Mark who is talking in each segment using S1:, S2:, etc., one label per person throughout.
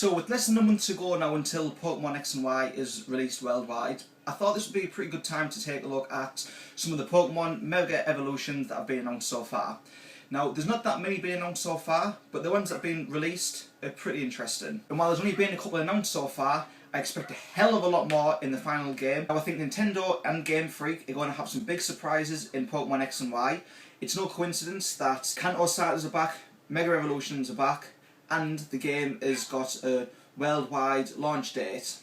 S1: So with less than a month to go now until Pokemon X and Y is released worldwide, I thought this would be a pretty good time to take a look at some of the Pokemon Mega Evolutions that have been announced so far. Now, there's not that many being announced so far, but the ones that have been released are pretty interesting. And while there's only been a couple announced so far, I expect a hell of a lot more in the final game. Now, I think Nintendo and Game Freak are going to have some big surprises in Pokemon X and Y. It's no coincidence that Kanto starters are back, Mega Evolutions are back, and the game has got a worldwide launch date.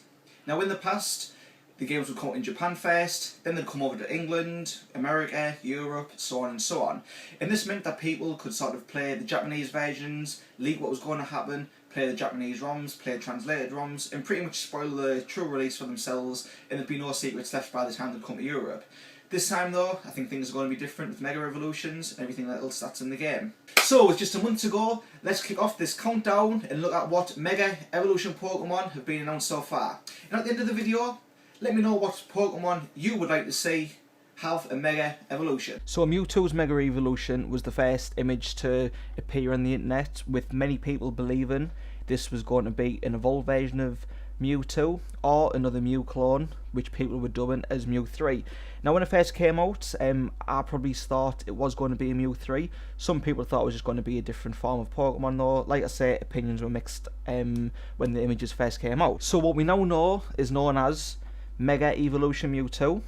S1: Now, in the past, the games would come out in Japan first, then they'd come over to England, America, Europe, so on and so on. And this meant that people could sort of play the Japanese versions, leak what was going to happen, play the Japanese ROMs, play translated ROMs, and pretty much spoil the true release for themselves, and there'd be no secrets left by the time they'd come to Europe. This time though, I think things are going to be different with Mega Evolutions and everything else that's in the game. So with just a month to go, let's kick off this countdown and look at what Mega Evolution Pokemon have been announced so far. And at the end of the video, let me know what Pokemon you would like to see have a Mega Evolution.
S2: So Mewtwo's Mega Evolution was the first image to appear on the internet, with many people believing this was going to be an evolved version of Mewtwo or another Mew clone, which people were dubbing as mewthree. Now when it first came out, I probably thought it was going to be a mewthree. Some people thought it was just going to be a different form of Pokemon though. Like I say, opinions were mixed when the images first came out. So what we now know is known as Mega Evolution Mewtwo.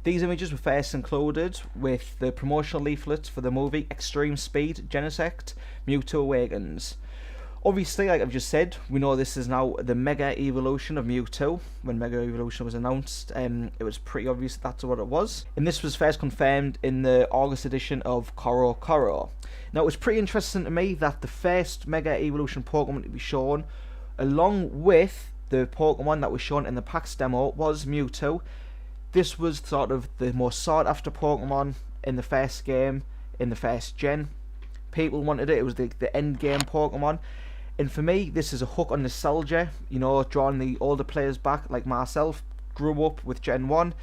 S2: These images were first included with the promotional leaflet for the movie Extreme Speed Genesect Mewtwo Awakens. Obviously, like I've just said, we know this is now the Mega Evolution of Mewtwo. When Mega Evolution was announced, it was pretty obvious that's what it was. And this was first confirmed in the August edition of Koro Koro. Now, it was pretty interesting to me that the first Mega Evolution Pokemon to be shown, along with the Pokemon that was shown in the PAX demo, was Mewtwo. This was sort of the most sought after Pokemon in the first game, in the first gen. People wanted it, it was the end game Pokemon. And for me, this is a hook on nostalgia, you know, drawing the older players back, like myself, grew up with Gen 1,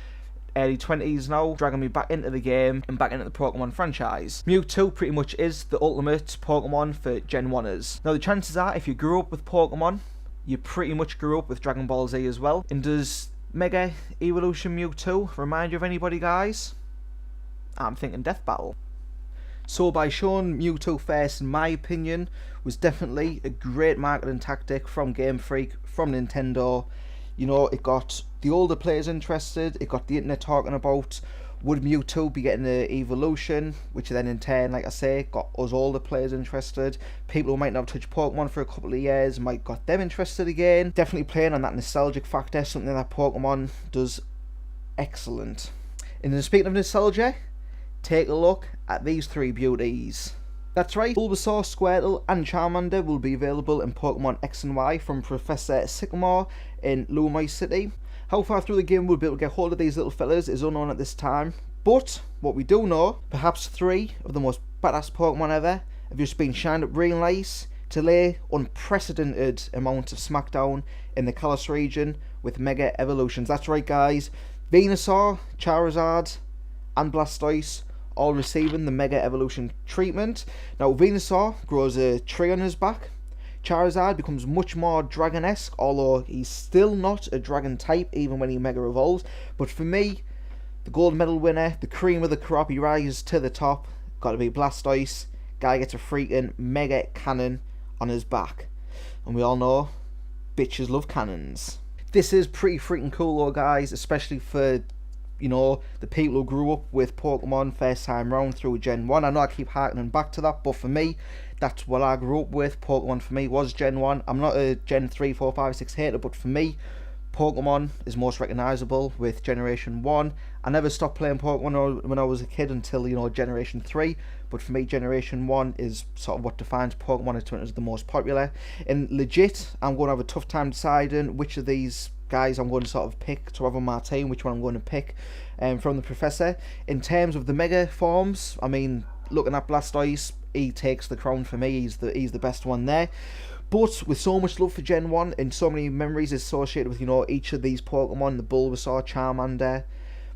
S2: early 20s now, dragging me back into the game and back into the Pokemon franchise. Mewtwo pretty much is the ultimate Pokemon for Gen 1ers. Now the chances are, if you grew up with Pokemon, you pretty much grew up with Dragon Ball Z as well. And does Mega Evolution Mewtwo remind you of anybody, guys? I'm thinking Death Battle. So by showing Mewtwo first, in my opinion, was definitely a great marketing tactic from Game Freak, from Nintendo. You know, it got the older players interested, it got the internet talking about would Mewtwo be getting an evolution, which then in turn, like I say, got us older players interested. People who might not have touched Pokemon for a couple of years might got them interested again. Definitely playing on that nostalgic factor, something that Pokemon does excellent. And then speaking of nostalgia, take a look at these three beauties. That's right, Bulbasaur, Squirtle and Charmander will be available in Pokemon X and Y from Professor Sycamore in Lumai City. How far through the game we'll be able to get hold of these little fellas is unknown at this time, but what we do know, perhaps three of the most badass Pokemon ever have just been shined up real nice to lay unprecedented amounts of smackdown in the Kalos region with Mega Evolutions. That's right guys, Venusaur, Charizard and Blastoise all receiving the Mega Evolution treatment. Now Venusaur grows a tree on his back. Charizard becomes much more dragon-esque, although he's still not a dragon type even when he Mega evolves. But for me, the gold medal winner, the cream of the crop, he rises to the top, got to be Blastoise. Guy gets a freaking Mega Cannon on his back. And we all know, bitches love cannons. This is pretty freaking cool though guys, especially for, you know, the people who grew up with Pokemon first time round through Gen 1. I know I keep harkening back to that, but for me, that's what I grew up with. Pokemon for me was Gen 1. I'm not a Gen 3, 4, 5, 6 hater, but for me, Pokemon is most recognisable with Generation 1. I never stopped playing Pokemon when I was a kid until, you know, Generation 3. But for me, Generation 1 is sort of what defines Pokemon as the most popular. And legit, I'm going to have a tough time deciding which of these guys I'm going to sort of pick to have on my team, which one I'm going to pick from the Professor. In terms of the Mega forms, I mean, looking at Blastoise, he takes the crown for me. He's the best one there. But with so much love for Gen 1 and so many memories associated with, you know, each of these Pokemon, the Bulbasaur, Charmander,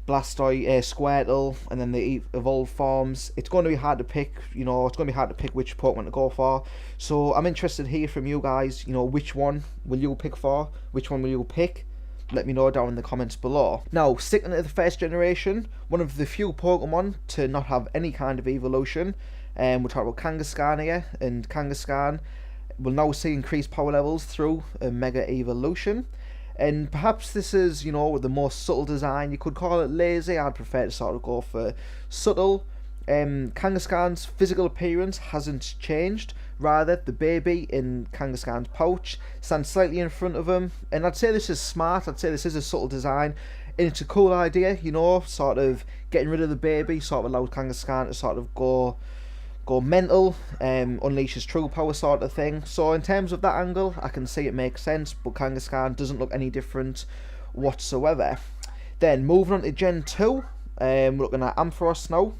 S2: Blastoise, Squirtle, and then the evolved forms. It's going to be hard to pick, you know, it's going to be hard to pick which Pokemon to go for. So I'm interested to hear from you guys, you know, which one will you pick for? Which one will you pick? Let me know down in the comments below. Now, sticking to the first generation, one of the few Pokemon to not have any kind of evolution, we'll talk about Kangashkan here, and Kangashkan will now see increased power levels through a Mega Evolution. And perhaps this is, you know, the most subtle design. You could call it lazy. I'd prefer to sort of go for subtle. Kangaskhan's physical appearance hasn't changed. Rather, the baby in Kangaskhan's pouch stands slightly in front of him. And I'd say this is smart. I'd say this is a subtle design. And it's a cool idea, you know, sort of getting rid of the baby sort of allows Kangaskhan to sort of go mental, unleash his true power sort of thing. So in terms of that angle, I can see it makes sense, but Kangashkan doesn't look any different whatsoever. Then moving on to Gen 2, we're looking at Ampharos now,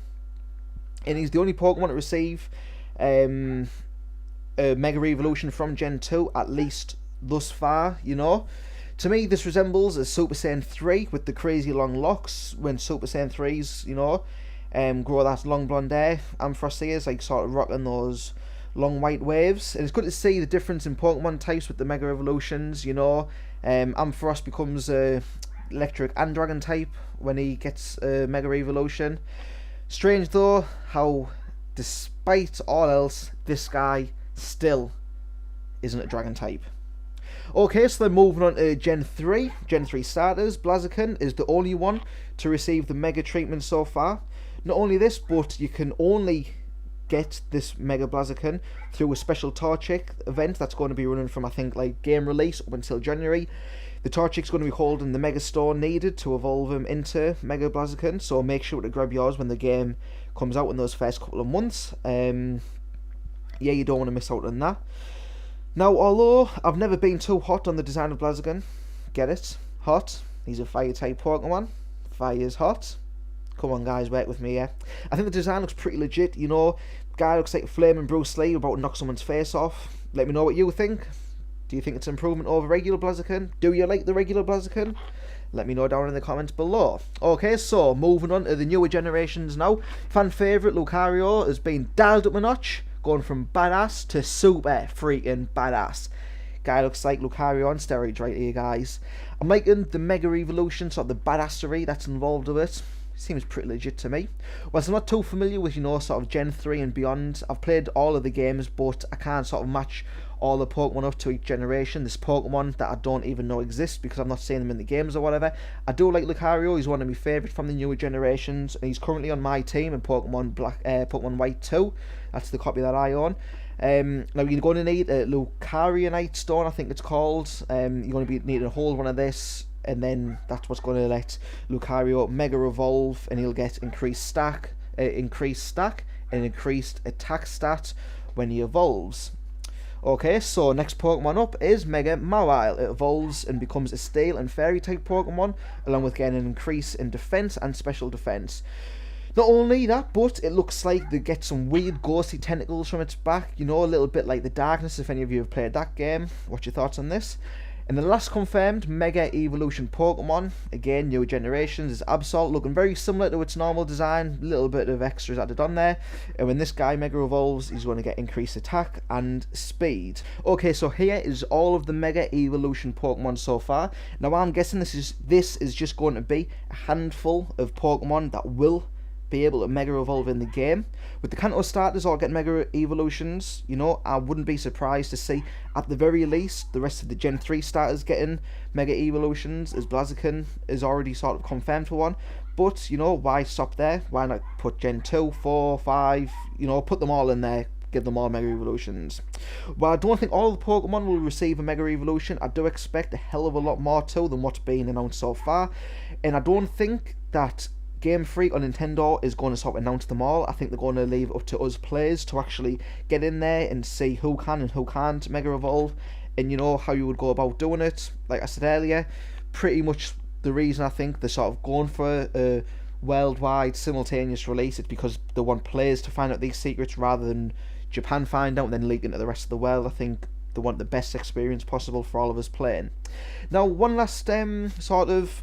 S2: and he's the only Pokemon to receive a Mega Evolution from Gen 2, at least thus far, you know. To me, this resembles a Super Saiyan 3 with the crazy long locks, when Super Saiyan 3s, you know, grow that long blonde hair. Ampharos is like sort of rocking those long white waves, and it's good to see the difference in Pokemon types with the Mega Evolutions, you know. Ampharos becomes electric and dragon type when he gets a Mega Evolution. Strange though how, despite all else, this guy still isn't a dragon type. Okay, so then moving on to Gen 3. Gen 3 starters, Blaziken is the only one to receive the Mega treatment so far. Not only this, but you can only get this Mega Blaziken through a special Torchic event that's going to be running from, I think, like game release up until January. The Torchic's going to be holding the Mega Stone needed to evolve him into Mega Blaziken, so make sure to grab yours when the game comes out in those first couple of months. Yeah, you don't want to miss out on that. Now, although I've never been too hot on the design of Blaziken, get it? Hot. He's a fire type Pokemon. Fire is hot. Come on guys, work with me, yeah. I think the design looks pretty legit, you know. Guy looks like a flaming Bruce Lee about to knock someone's face off. Let me know what you think. Do you think it's an improvement over regular Blaziken? Do you like the regular Blaziken? Let me know down in the comments below. Okay, so moving on to the newer generations now. Fan favourite Lucario has been dialed up a notch, going from badass to super freaking badass. Guy looks like Lucario on steroids right here, guys. I'm liking the Mega Evolution, sort of the badassery that's involved with it. Seems pretty legit to me. Whilst I'm not too familiar with, you know, sort of Gen 3 and beyond, I've played all of the games, but I can't sort of match all the Pokemon up to each generation. There's Pokemon that I don't even know exist because I've not seen them in the games or whatever. I do like Lucario. He's one of my favourites from the newer generations, and he's currently on my team in Pokemon White 2. That's the copy that I own. Now you're going to need a Lucarionite Stone, I think it's called. You're going to be needing to hold one of this, and then that's what's going to let Lucario Mega Evolve, and he'll get increased stack, and increased attack stat when he evolves. Okay, so next Pokemon up is Mega Mawile. It evolves and becomes a Steel and Fairy type Pokemon, along with getting an increase in defense and special defense. Not only that, but it looks like they get some weird ghostly tentacles from its back, you know, a little bit like the Darkness, if any of you have played that game. What's your thoughts on this? And the last confirmed Mega Evolution Pokemon, again, newer generations, is Absol, looking very similar to its normal design, a little bit of extras added on there. And when this guy Mega evolves, he's going to get increased attack and speed. Okay, so here is all of the Mega Evolution Pokemon so far. Now I'm guessing this is just going to be a handful of Pokemon that will be able to Mega Evolve in the game. With the Kanto starters all get Mega Evolutions, you know, I wouldn't be surprised to see, at the very least, the rest of the Gen 3 starters getting Mega Evolutions, as Blaziken is already sort of confirmed for one. But, you know, why stop there? Why not put Gen 2, 4, 5, you know, put them all in there, give them all Mega Evolutions. While I don't think all the Pokemon will receive a Mega Evolution, I do expect a hell of a lot more too than what's been announced so far. And I don't think that Game Freak on Nintendo is going to sort of announce them all. I think they're going to leave it up to us players to actually get in there and see who can and who can't Mega Evolve, and you know how you would go about doing it. Like I said earlier, pretty much the reason I think they're sort of going for a worldwide simultaneous release is because they want players to find out these secrets rather than Japan find out and then leak into the rest of the world. I think they want the best experience possible for all of us playing. Now, one last sort of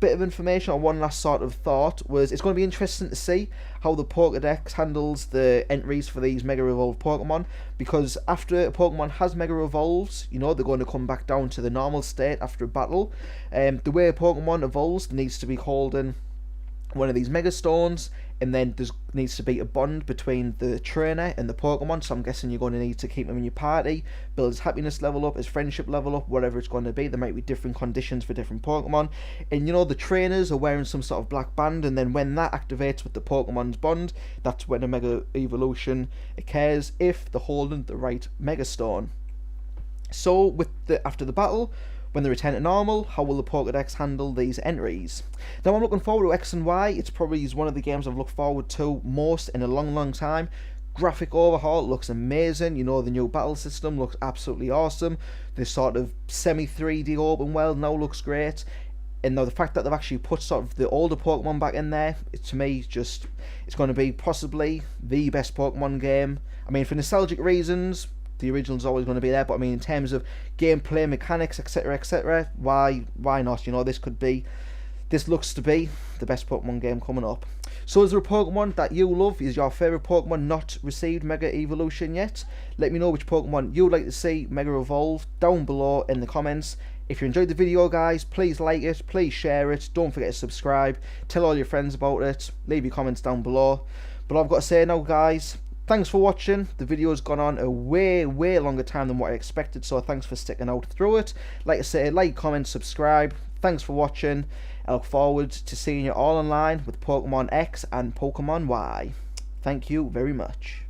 S2: bit of information, or one last sort of thought, was it's going to be interesting to see how the Pokédex handles the entries for these Mega Evolved Pokemon, because after a Pokemon has Mega Evolved, you know, they're going to come back down to the normal state after a battle. The way a Pokemon evolves needs to be holding one of these Mega Stones, and then there needs to be a bond between the trainer and the Pokemon, so I'm guessing you're going to need to keep him in your party, build his happiness level up, his friendship level up, whatever it's going to be. There might be different conditions for different Pokemon, and you know, the trainers are wearing some sort of black band, and then when that activates with the Pokemon's bond, that's when a Mega Evolution occurs, if they're holding the right Mega Stone. So with after the battle, when they return to normal, how will the Pokédex handle these entries? Now, I'm looking forward to X and Y. It's probably one of the games I've looked forward to most in a long time. Graphic overhaul looks amazing. You know, the new battle system looks absolutely awesome. This sort of semi-3D open world now looks great. And now the fact that they've actually put sort of the older Pokemon back in there, to me, just, it's going to be possibly the best Pokemon game. I mean, for nostalgic reasons, the original's always going to be there, but I mean, in terms of gameplay, mechanics, etc., why not? You know, this looks to be the best Pokemon game coming up. So is there a Pokemon that you love? Is your favourite Pokemon not received Mega Evolution yet? Let me know which Pokemon you'd like to see Mega Evolve down below in the comments. If you enjoyed the video, guys, please like it, please share it, don't forget to subscribe, tell all your friends about it, leave your comments down below. But I've got to say now, guys, thanks for watching. The video has gone on a way longer time than what I expected, so thanks for sticking out through it. Like I say, like, comment, subscribe. Thanks for watching. I look forward to seeing you all online with Pokemon X and Pokemon Y. Thank you very much.